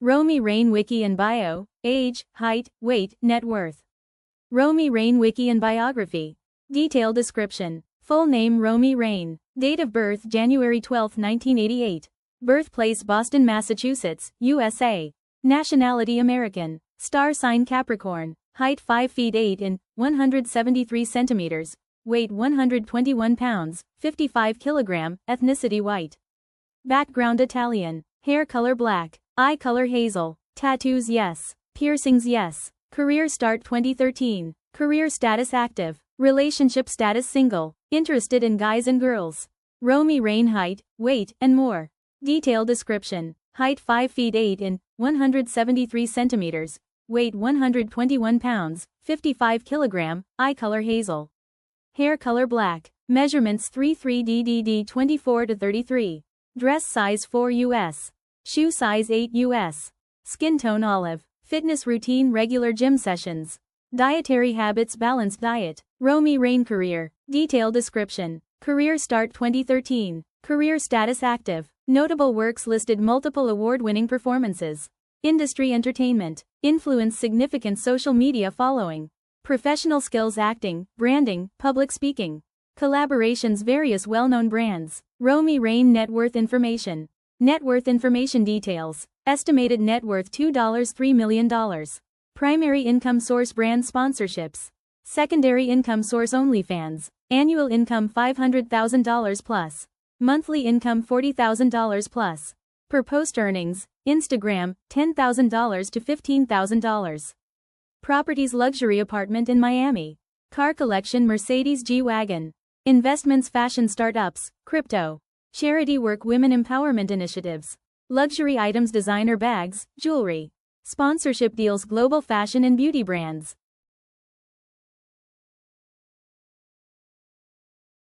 Romi Rain Wiki and Bio, Age, Height, Weight, Net Worth. Romi Rain Wiki and Biography. Detailed description. Full name Romi Rain. Date of birth January 12, 1988. Birthplace Boston, Massachusetts, USA. Nationality American. Star sign Capricorn. Height 5 feet 8 in, 173 centimeters. Weight 121 pounds, 55 kilogram, ethnicity white. Background Italian. Hair color black. Eye color hazel. Tattoos yes. Piercings yes. Career start 2013. Career status active. Relationship status single. Interested in guys and girls. Romi Rain height, weight, and more. Detailed description. Height 5 feet 8 in, 173 centimeters. Weight 121 pounds, 55 kilogram, eye color hazel. Hair color black. Measurements 33DDD 24 to 33. Dress size 4 US. Shoe size 8 US. Skin tone olive. Fitness routine regular gym sessions. Dietary habits balanced diet. Romi Rain career. Detailed description. Career start 2013. Career status active. Notable works listed multiple award-winning performances. Industry entertainment. Influence significant social media following. Professional skills acting, branding, public speaking. Collaborations various well-known brands. Romi Rain net worth information. Net worth information details. Estimated net worth $3 million. Primary income source brand sponsorships. Secondary income source OnlyFans. Annual income $500,000 plus. Monthly income $40,000 plus. Per post earnings, Instagram, $10,000 to $15,000. Properties luxury apartment in Miami. Car collection Mercedes G-Wagon. Investments fashion startups, crypto. Charity work women empowerment initiatives. Luxury items designer bags, jewelry. Sponsorship deals global fashion and beauty brands.